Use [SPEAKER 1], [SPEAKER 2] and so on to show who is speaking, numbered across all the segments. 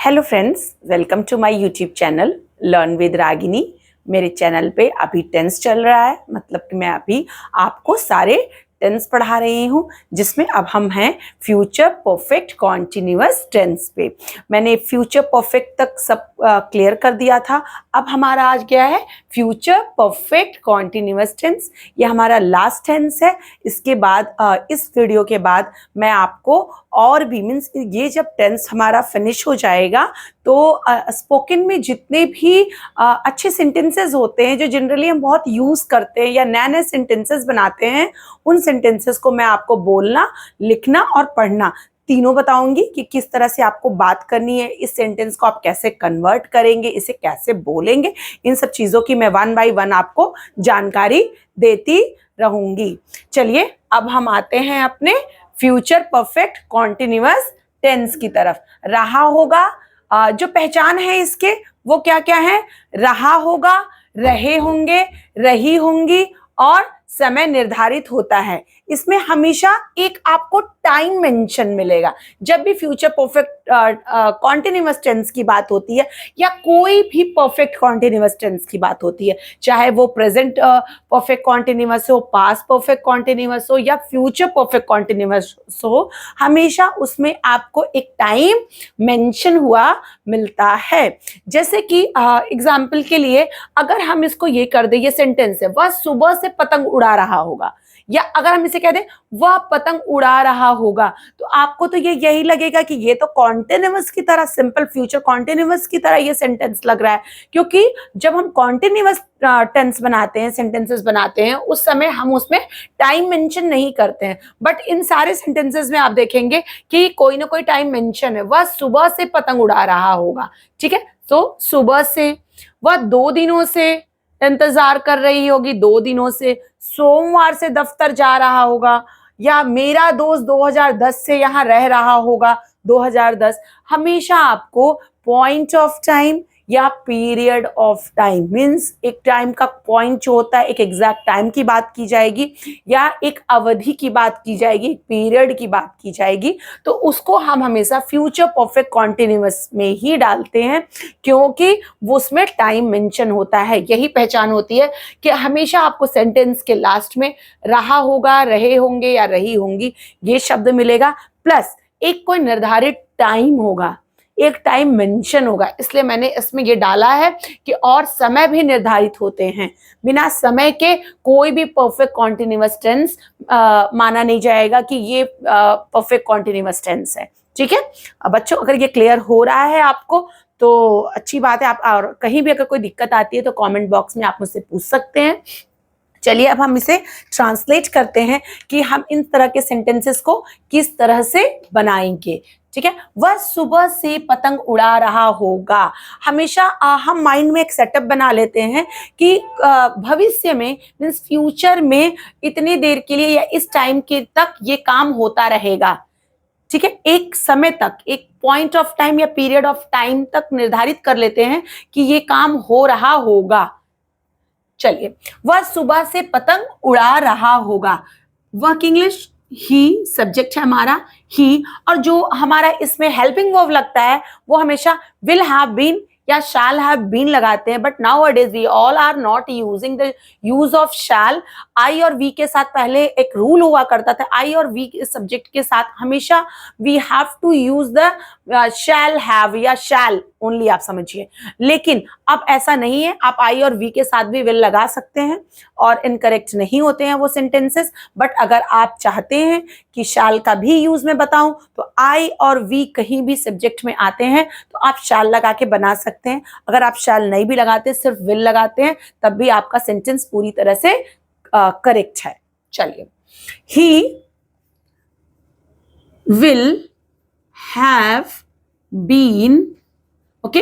[SPEAKER 1] Hello friends, welcome to my YouTube channel learn with Ragini. मेरे channel पे अभी tense चल रहा है, मतलब कि मैं अभी आपको सारे टेंस पढ़ा रही हूँ, जिसमें अब हम हैं फ्यूचर परफेक्ट कॉन्टिन्यूअस टेंस पे। मैंने फ्यूचर परफेक्ट तक सब क्लियर कर दिया था। अब हमारा आज क्या है, फ्यूचर परफेक्ट कॉन्टिन्यूअस टेंस। ये हमारा लास्ट टेंस है। इसके बाद इस वीडियो के बाद मैं आपको और भी मीन्स ये जब टेंस हमारा फिनिश हो जाएगा तो स्पोकन में जितने भी अच्छे सेंटेंसेस होते हैं जो जनरली हम बहुत यूज करते हैं या नए नए सेंटेंसेस बनाते हैं, उन सेंटेंसेस को मैं आपको बोलना, लिखना और पढ़ना तीनों बताऊंगी कि किस तरह से आपको बात करनी है, इस सेंटेंस को आप कैसे कन्वर्ट करेंगे, इसे कैसे बोलेंगे। इन सब चीजों की मैं वन बाय वन आपको जानकारी देती रहूंगी। चलिए अब हम आते हैं अपने फ्यूचर परफेक्ट कॉन्टिन्यूअस टेंस की तरफ। रहा होगा, जो पहचान है इसके वो क्या क्या है, रहा होगा, रहे होंगे, रही होंगी और समय निर्धारित होता है। इसमें हमेशा एक आपको टाइम मेंशन मिलेगा। जब भी फ्यूचर परफेक्ट कॉन्टिन्यूअस टेंस की बात होती है या कोई भी परफेक्ट कॉन्टिन्यूअस टेंस की बात होती है, चाहे वो प्रेजेंट परफेक्ट कॉन्टिन्यूअस हो, पास्ट परफेक्ट कॉन्टिन्यूअस हो या फ्यूचर परफेक्ट कॉन्टिन्यूअस हो, हमेशा उसमें आपको एक टाइम मेंशन हुआ मिलता है। जैसे कि एग्जाम्पल के लिए अगर हम इसको ये कर दे, ये सेंटेंस है, वह सुबह से पतंग उड़ा रहा होगा, या अगर हम इसे कह दें वह पतंग उड़ा रहा होगा, तो आपको तो ये यही लगेगा कि ये तो कॉन्टिन्यूअस की तरह, सिंपल फ्यूचर कॉन्टिन्यूअस की तरह ये सेंटेंस लग रहा है। क्योंकि जब हम कॉन्टिन्यूअस टेंस बनाते हैं, सेंटेंसेस बनाते हैं, उस समय हम उसमें टाइम मेंशन नहीं करते हैं। बट इन सारे सेंटेंसेस में आप देखेंगे कि कोई ना कोई टाइम मेंशन है। वह सुबह से पतंग उड़ा रहा होगा, ठीक है, तो सुबह से। वह 2 दिनों से इंतजार कर रही होगी, 2 दिनों से। सोमवार से दफ्तर जा रहा होगा, या मेरा दोस्त 2010 से यहाँ रह रहा होगा, 2010। हमेशा आपको पॉइंट ऑफ टाइम या पीरियड ऑफ टाइम, मीन्स एक टाइम का पॉइंट जो होता है, एक एग्जैक्ट टाइम की बात की जाएगी या एक अवधि की बात की जाएगी, एक पीरियड की बात की जाएगी, तो उसको हम हमेशा फ्यूचर परफेक्ट कॉन्टिन्यूअस में ही डालते हैं, क्योंकि वो उसमें टाइम मेंशन होता है। यही पहचान होती है कि हमेशा आपको सेंटेंस के लास्ट में रहा होगा, रहे होंगे या रही होंगी ये शब्द मिलेगा, प्लस एक कोई निर्धारित टाइम होगा, एक टाइम मेंशन होगा। इसलिए मैंने इसमें ये डाला है कि और समय भी निर्धारित होते हैं। बिना समय के कोई भी परफेक्ट कॉन्टिन्यूअस टेंस माना नहीं जाएगा कि ये परफेक्ट कॉन्टिन्यूअस टेंस है, ठीक है। अब बच्चों, अगर ये क्लियर हो रहा है आपको तो अच्छी बात है। आप और कहीं भी अगर कोई दिक्कत आती है तो कमेंट बॉक्स में आप मुझसे पूछ सकते हैं। चलिए अब हम इसे ट्रांसलेट करते हैं कि हम इन तरह के सेंटेंसेस को किस तरह से बनाएंगे, ठीक है। वह सुबह से पतंग उड़ा रहा होगा। हमेशा हम माइंड में एक सेटअप बना लेते हैं कि भविष्य में मीन्स फ्यूचर में इतनी देर के लिए या इस टाइम के तक ये काम होता रहेगा, ठीक है। एक समय तक, एक पॉइंट ऑफ टाइम या पीरियड ऑफ टाइम तक निर्धारित कर लेते हैं कि ये काम हो रहा होगा। चलिए, वह सुबह से पतंग उड़ा रहा होगा। वर्क इंग्लिश ही सब्जेक्ट है हमारा, ही, और जो हमारा इसमें हेल्पिंग वर्ब लगता है वो हमेशा विल हैव बीन या शैल हैव बीन लगाते हैं। But nowadays we all are not using the use of shall. I और वी के साथ पहले एक रूल हुआ करता था, आई और वी के सब्जेक्ट के साथ हमेशा we have to use the shall have या शैल ओनली, आप समझिए। लेकिन अब ऐसा नहीं है, आप आई और वी के साथ भी विल लगा सकते हैं और इनकरेक्ट नहीं होते हैं वो सेंटेंसेस। बट अगर आप चाहते हैं कि शैल का भी यूज में बताऊं तो आई और वी कहीं भी सब्जेक्ट में आते हैं तो आप शैल लगा के बना सकते हैं। अगर आप शैल नहीं भी लगाते, सिर्फ विल लगाते हैं, तब भी आपका सेंटेंस पूरी तरह से करेक्ट है। चलिए, he will have been, okay,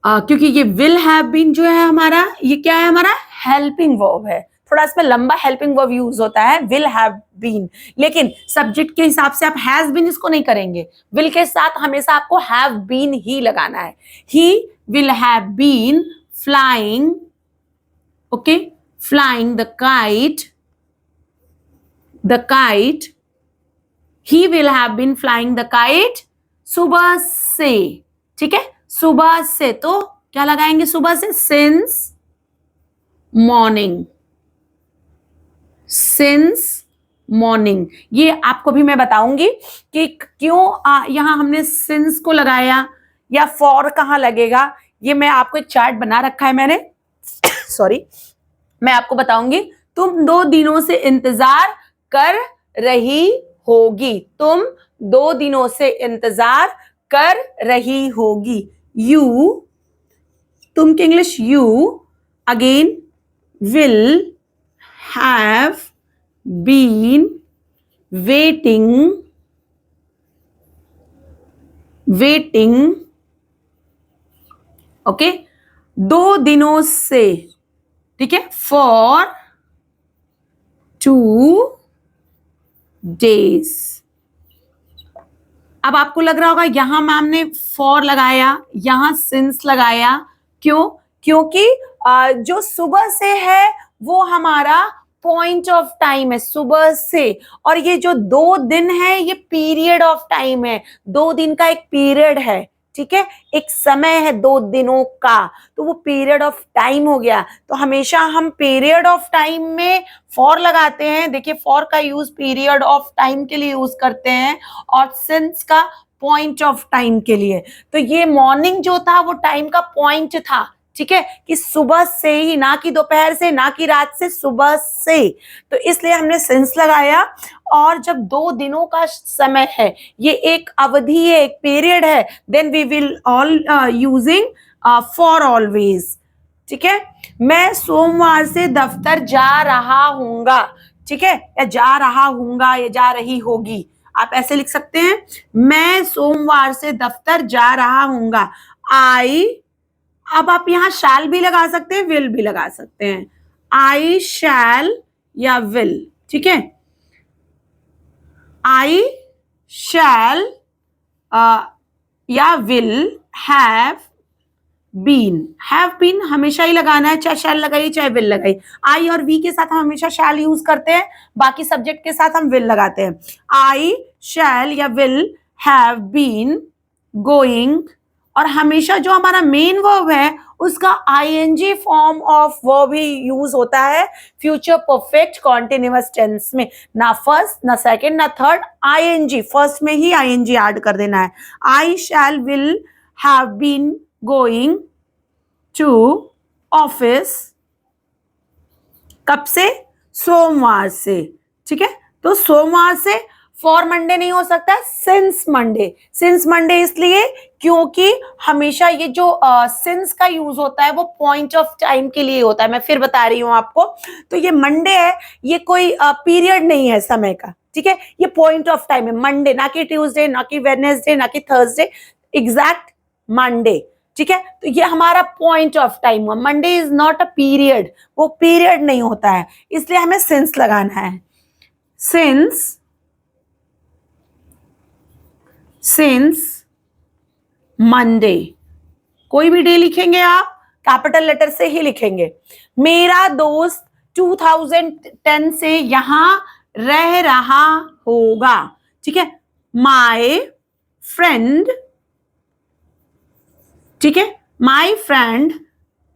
[SPEAKER 1] क्योंकि ये विल हैव बीन जो है हमारा, ये क्या है, हमारा हेल्पिंग वर्ब है। थोड़ा इसमें लंबा हेल्पिंग वर्ब यूज होता है, विल हैव बीन, लेकिन सब्जेक्ट के हिसाब से आप हैज बीन इसको नहीं करेंगे। विल के साथ हमेशा आपको हैव बीन ही लगाना है। He will have been flying, okay, flying the kite, he will have been flying the kite सुबह से, ठीक है, सुबह से तो क्या लगाएंगे, सुबह से सिंस मॉर्निंग, सिंस मॉर्निंग। ये आपको भी मैं बताऊंगी कि क्यों यहां हमने सिंस को लगाया या फॉर कहां लगेगा। ये मैं आपको एक चार्ट बना रखा है मैंने सॉरी, मैं आपको बताऊंगी। तुम 2 दिनों से इंतजार कर रही होगी, तुम 2 दिनों से इंतजार कर रही होगी। यू, तुम के English you again will have been waiting okay, 2 दिनों से, ठीक है, फॉर 2 days। अब आपको लग रहा होगा यहां मैम ने फॉर लगाया, यहां सिंस लगाया, क्यों? क्योंकि जो सुबह से है वो हमारा पॉइंट ऑफ टाइम है, सुबह से, और ये जो 2 दिन है ये पीरियड ऑफ टाइम है, 2 दिन का एक पीरियड है, ठीक है, एक समय है 2 दिनों का, तो वो पीरियड ऑफ टाइम हो गया। तो हमेशा हम पीरियड ऑफ टाइम में फॉर लगाते हैं। देखिए, फॉर का यूज पीरियड ऑफ टाइम के लिए यूज करते हैं और सिंस का पॉइंट ऑफ टाइम के लिए। तो ये मॉर्निंग जो था वो टाइम का पॉइंट था, ठीक है, कि सुबह से ही, ना कि दोपहर से, ना कि रात से, सुबह से, तो इसलिए हमने सिंस लगाया। और जब 2 दिनों का समय है, ये एक अवधि है, एक पीरियड है, then we will all using for always, ठीक है। मैं सोमवार से दफ्तर जा रहा हूंगा, ठीक है, या जा रहा हूंगा या जा रही होगी, आप ऐसे लिख सकते हैं। मैं सोमवार से दफ्तर जा रहा हूंगा, आई, अब आप यहां शैल भी लगा सकते हैं, विल भी लगा सकते हैं, आई शैल या विल, ठीक है, आई शैल या विल हैव बीन हमेशा ही लगाना है, चाहे शैल लगाइए चाहे विल लगाइए। आई और वी के साथ हम हमेशा शैल यूज करते हैं, बाकी सब्जेक्ट के साथ हम विल लगाते हैं। आई शैल या विल हैव बीन गोइंग, और हमेशा जो हमारा मेन वर्ब है उसका आईएनजी फॉर्म ऑफ वर्ब ही यूज होता है फ्यूचर परफेक्ट कॉन्टिन्यूअस टेंस में, ना फर्स्ट ना सेकंड ना थर्ड, आईएनजी फर्स्ट में ही आईएनजी ऐड कर देना है। I shall will have been going to office, कब से? सोमवार से, ठीक है। तो सोमवार से फॉर मंडे नहीं हो सकता, सिंस मंडे। सिंस मंडे इसलिए क्योंकि हमेशा ये जो सिंस का यूज होता है वो पॉइंट ऑफ टाइम के लिए होता है, मैं फिर बता रही हूं आपको। तो ये मंडे है, ये कोई पीरियड नहीं है समय का, ठीक है, ये पॉइंट ऑफ टाइम है मंडे, ना कि ट्यूसडे, ना कि वेडनेसडे, ना कि थर्सडे, एग्जैक्ट मंडे, ठीक है। तो ये हमारा पॉइंट ऑफ टाइम हुआ। Monday is not a period, वो पीरियड नहीं होता है, इसलिए हमें सिंस लगाना है। सिंस मंडे, कोई भी डे लिखेंगे आप कैपिटल लेटर से ही लिखेंगे। मेरा दोस्त 2010 से यहां रह रहा होगा, ठीक है, माय फ्रेंड, ठीक है, माय फ्रेंड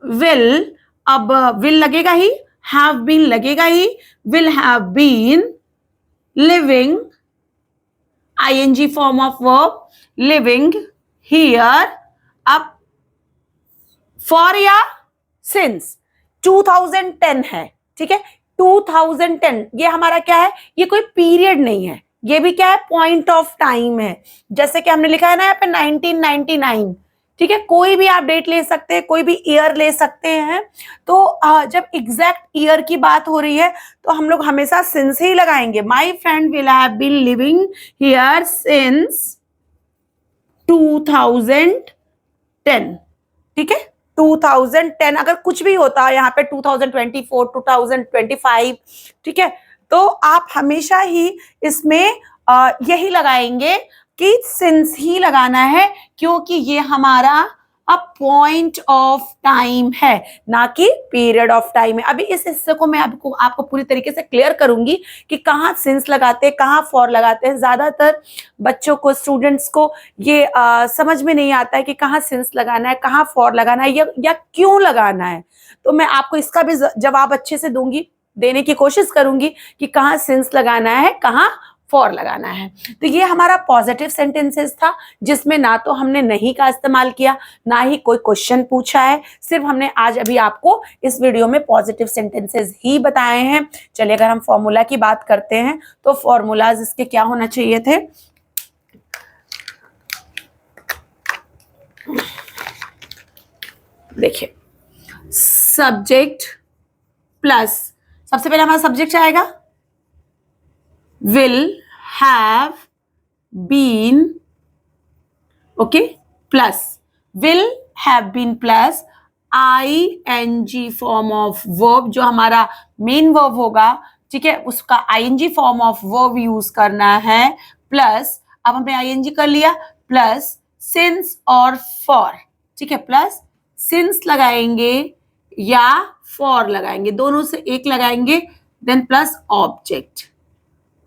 [SPEAKER 1] विल, अब विल लगेगा ही, हैव बीन लगेगा ही, will have been living, I N G form of verb, living here, अब फॉर या सिंस 2010 है, ठीक है, 2010 ये हमारा क्या है, ये कोई पीरियड नहीं है, ये भी क्या है, पॉइंट ऑफ टाइम है। जैसे कि हमने लिखा है ना यहाँ पे 1999, ठीक है, कोई भी आप डेट ले सकते हैं, कोई भी ईयर ले सकते हैं। तो जब एग्जैक्ट ईयर की बात हो रही है तो हम लोग हमेशा सिंस ही लगाएंगे। My friend will have been living here since 2010, ठीक है, 2010। अगर कुछ भी होता है यहाँ पे 2024, 2025, ठीक है, तो आप हमेशा ही इसमें यही लगाएंगे कि सिंस ही लगाना है, क्योंकि ये हमारा अ पॉइंट ऑफ टाइम है, ना कि पीरियड ऑफ टाइम है। अभी इस हिस्से को मैं आपको पूरी तरीके से क्लियर करूंगी कि कहाँ सिंस लगाते हैं, कहाँ फॉर लगाते हैं। ज्यादातर बच्चों को, स्टूडेंट्स को ये समझ में नहीं आता है कि कहाँ सिंस लगाना है, कहाँ फॉर लगाना है, या क्यों लगाना है। तो मैं आपको इसका भी जवाब अच्छे से दूंगी, देने की कोशिश करूंगी कि कहाँ सिंस लगाना है, कहाँ फॉर लगाना है। तो ये हमारा पॉजिटिव सेंटेंसेस था, जिसमें ना तो हमने नहीं का इस्तेमाल किया, ना ही कोई क्वेश्चन पूछा है, सिर्फ हमने आज अभी आपको इस वीडियो में पॉजिटिव सेंटेंसेस ही बताए हैं। चलिए, अगर हम फॉर्मूला की बात करते हैं तो फॉर्मूलाज इसके क्या होना चाहिए थे। देखिए, सब्जेक्ट प्लस, सबसे पहले हमारा सब्जेक्ट आएगा will have been, okay, plus will have been plus ing form of verb, जो हमारा मेन वर्ब होगा, ठीक है, उसका ing form of verb use करना है, प्लस अब हमने ing कर लिया, प्लस सिंस और फॉर, ठीक है, प्लस सिंस लगाएंगे या फॉर लगाएंगे, दोनों से एक लगाएंगे, देन प्लस ऑब्जेक्ट,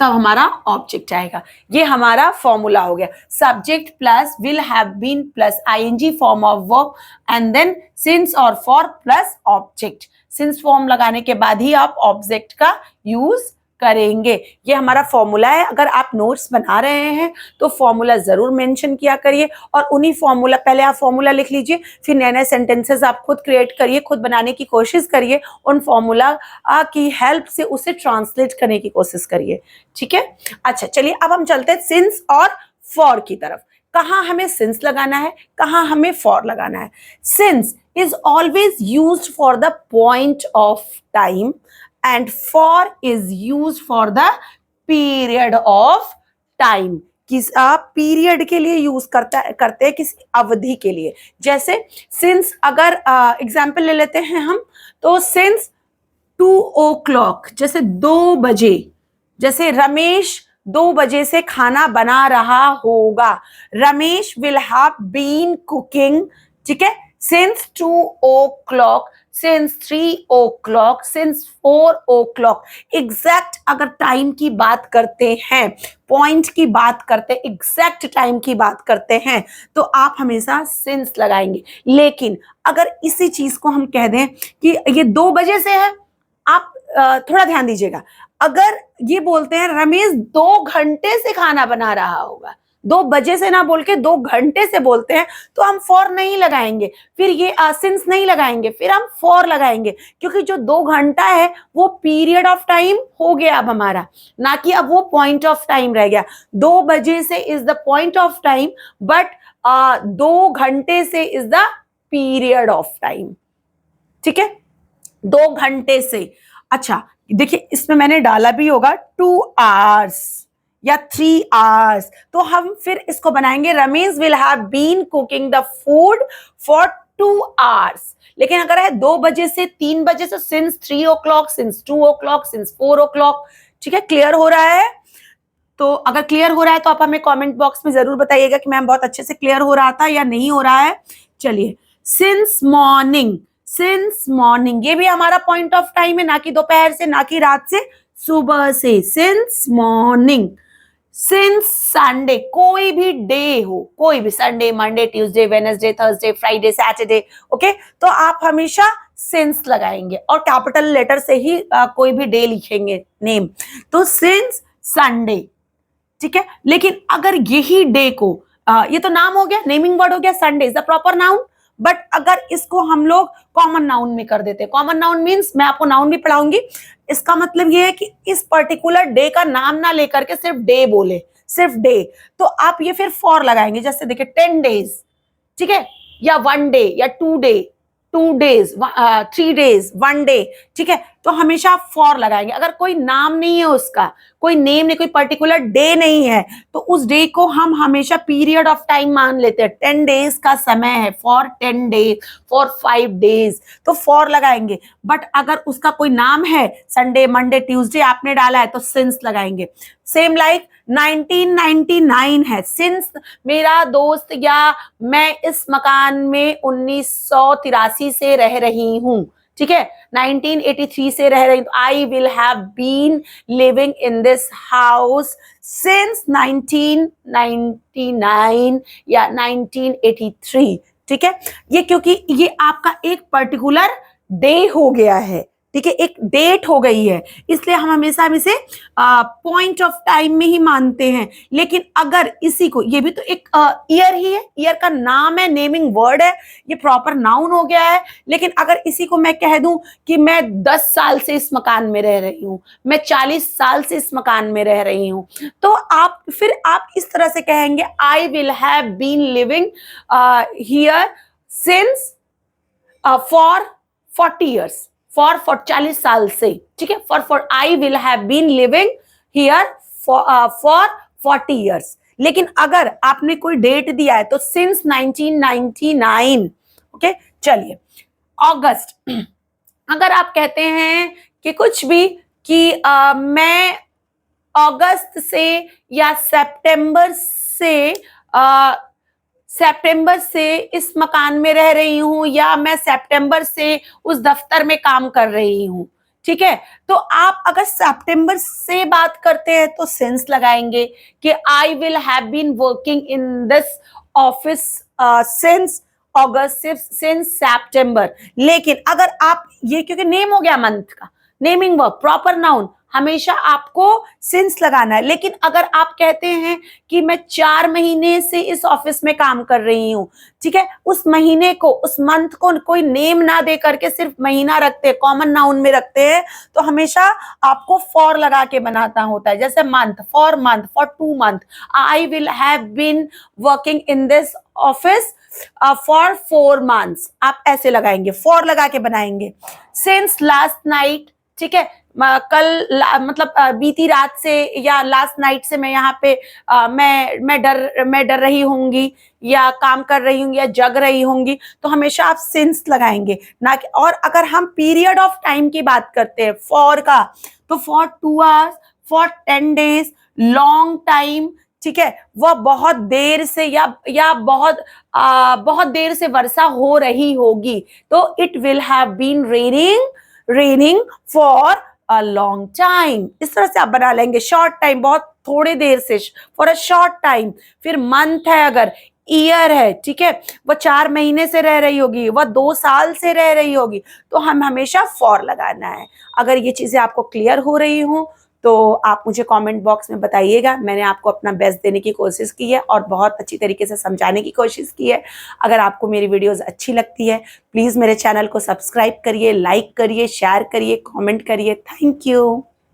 [SPEAKER 1] तब हमारा ऑब्जेक्ट आएगा। ये हमारा फॉर्मूला हो गया, subject plus will have been plus I N G form of verb and then since और for plus object. Since form लगाने के बाद ही आप ऑब्जेक्ट का यूज करेंगे। ये हमारा फॉर्मूला है। अगर आप नोट्स बना रहे हैं तो फॉर्मूला जरूर मेंशन किया करिए, और उन्हीं फॉर्मूला, पहले आप फॉर्मूला लिख लीजिए, फिर नए नए सेंटेंसेस आप खुद क्रिएट करिए, खुद बनाने की कोशिश करिए, उन फॉर्मूला की हेल्प से उसे ट्रांसलेट करने की कोशिश करिए, ठीक है। अच्छा, चलिए अब हम चलते हैं सिंस और फॉर की तरफ। कहाँ हमें सिंस लगाना है, कहाँ हमें फॉर लगाना है। Since is always used for the point of time and for is used for the period of time। किस पीरियड के लिए यूज करते हैं, किसी अवधि के लिए। जैसे सिंस, अगर एग्जाम्पल ले लेते हैं हम, तो सिंस 2 o'clock, जैसे 2 बजे, जैसे रमेश 2 बजे से खाना बना रहा होगा, Ramesh will have been cooking, ठीक है, since 2 o'clock, since 3 o'clock, since 4 o'clock। Exact अगर टाइम की बात करते हैं, पॉइंट की बात करते हैं, एग्जैक्ट टाइम की बात करते हैं, तो आप हमेशा सिंस लगाएंगे। लेकिन अगर इसी चीज को हम कह दें कि ये 2 बजे से है, आप थोड़ा ध्यान दीजिएगा, अगर ये बोलते हैं रमेश 2 घंटे से खाना बना रहा होगा, 2 बजे से ना बोल के 2 घंटे से बोलते हैं, तो हम फॉर नहीं लगाएंगे, फिर ये सिंस नहीं लगाएंगे, फिर हम फॉर लगाएंगे, क्योंकि जो 2 घंटा है वो पीरियड ऑफ टाइम हो गया अब हमारा, ना कि अब वो पॉइंट ऑफ टाइम रह गया। 2 बजे से is the point of time, but 2 घंटे से is the period of time, ठीक है, 2 घंटे से। अच्छा, देखिए इसमें मैंने डाला भी होगा 2 hours या 3 hours, तो हम फिर इसको बनाएंगे Ramesh will have been cooking the food for 2 hours। लेकिन अगर है 2 बजे से 3 बजे से since 3 o'clock, since 2 o'clock, since 4 o'clock, ठीक है, क्लियर हो रहा है। तो अगर क्लियर हो रहा है तो आप हमें कमेंट बॉक्स में जरूर बताइएगा कि मैम बहुत अच्छे से क्लियर हो रहा था या नहीं हो रहा है। चलिए, सिंस मॉर्निंग, सिंस मॉर्निंग, ये भी हमारा पॉइंट ऑफ टाइम है, ना कि दोपहर से, ना कि रात से, सुबह से, सिंस मॉर्निंग। सिंस संडे, कोई भी डे हो, कोई भी, Sunday, Monday, Tuesday, Wednesday, Thursday, Friday, Saturday, okay, तो आप हमेशा सिंस लगाएंगे और कैपिटल लेटर से ही कोई भी डे लिखेंगे, नेम, तो सिंस संडे, ठीक है। लेकिन अगर यही डे को, ये तो नाम हो गया, नेमिंग वर्ड हो गया, Sunday is the proper noun, but अगर इसको हम लोग कॉमन नाउन में कर देते, कॉमन नाउन मीन्स, मैं आपको नाउन भी पढ़ाऊंगी, इसका मतलब ये है कि इस पर्टिकुलर डे का नाम ना लेकर के सिर्फ डे बोले, सिर्फ डे, तो आप ये फिर फॉर लगाएंगे। जैसे देखिए 10 days, ठीक है, या 1 day, या 2 day, 2 days, 3 days, 1 day, ठीक है, तो तो हमेशा आप फॉर लगाएंगे। अगर कोई नाम नहीं है उसका, कोई नेम नहीं, कोई पर्टिकुलर डे नहीं है, तो उस डे को हम हमेशा पीरियड ऑफ टाइम मान लेते हैं। 10 डेज का समय है, फॉर 10 डेज, फॉर 5 डेज, तो फॉर लगाएंगे। बट अगर उसका कोई नाम है, संडे, मंडे, ट्यूसडे आपने डाला है, तो सिंस लगाएंगे। सेम लाइक 1999 है, सिंस मेरा दोस्त या मैं इस मकान में 1983 से रह रही हूं, ठीक है, 1983 से रह रही हूं, I will have been living in this house since 1999 या 1983, ठीक है। ये क्योंकि ये आपका एक पर्टिकुलर डे हो गया है, ठीक है, एक डेट हो गई है, इसलिए हम हमेशा इसे पॉइंट ऑफ टाइम में ही मानते हैं। लेकिन अगर इसी को, ये भी तो एक ईयर ही है, ईयर का नाम है, नेमिंग वर्ड है, ये प्रॉपर नाउन हो गया है। लेकिन अगर इसी को मैं कह दूं कि मैं 10 साल से इस मकान में रह रही हूं, मैं 40 साल से इस मकान में रह रही हूं, तो आप इस तरह से कहेंगे, I will have been living here since for 40 years, for 40 साल से, ठीक है, for I will have been living here for 40 years. लेकिन अगर आपने कोई डेट दिया है तो सिंस 1999, ओके। चलिए, अगस्त, अगर आप कहते हैं कि कुछ भी कि मैं अगस्त से या सितंबर से इस मकान में रह रही हूं, या मैं सितंबर से उस दफ्तर में काम कर रही हूं, ठीक है, तो आप अगर सितंबर से बात करते हैं तो सिंस लगाएंगे कि I will have been working in this office since August, since September. लेकिन अगर आप ये, क्योंकि नेम हो गया मंथ का, नेमिंग वर्ब, प्रॉपर नाउन, हमेशा आपको सिंस लगाना है। लेकिन अगर आप कहते हैं कि मैं 4 महीने से इस ऑफिस में काम कर रही हूं, ठीक है, उस महीने को, उस मंथ को कोई नेम ना दे करके सिर्फ महीना रखते हैं, कॉमन नाउन में रखते हैं, तो हमेशा आपको फॉर लगा के बनाता होता है। जैसे month, for 2 month, I will have been working in this office for 4 months, आप ऐसे लगाएंगे, फॉर लगा के बनाएंगे। सिंस लास्ट नाइट, ठीक है, मतलब बीती रात से या लास्ट नाइट से मैं यहाँ पे मैं डर रही होंगी, या काम कर रही होंगी, या जग रही होंगी, तो हमेशा आप सिंस लगाएंगे ना कि। और अगर हम पीरियड ऑफ टाइम की बात करते हैं फॉर का, तो for 2 hours, for 10 days, long time, ठीक है, वह बहुत देर से या बहुत देर से वर्षा हो रही होगी, तो it will have been raining for a long time. इस तरह से आप बना लेंगे। शॉर्ट टाइम, बहुत थोड़ी देर से, फॉर अ शॉर्ट टाइम। फिर मंथ है, अगर ईयर है, ठीक है, वह 4 महीने से रह रही होगी, वह 2 साल से रह रही होगी, तो हम हमेशा फॉर लगाना है। अगर ये चीजें आपको क्लियर हो रही हो तो आप मुझे कमेंट बॉक्स में बताइएगा। मैंने आपको अपना बेस्ट देने की कोशिश की है और बहुत अच्छी तरीके से समझाने की कोशिश की है। अगर आपको मेरी वीडियोस अच्छी लगती है, प्लीज़ मेरे चैनल को सब्सक्राइब करिए, लाइक करिए, शेयर करिए, कमेंट करिए। Thank you.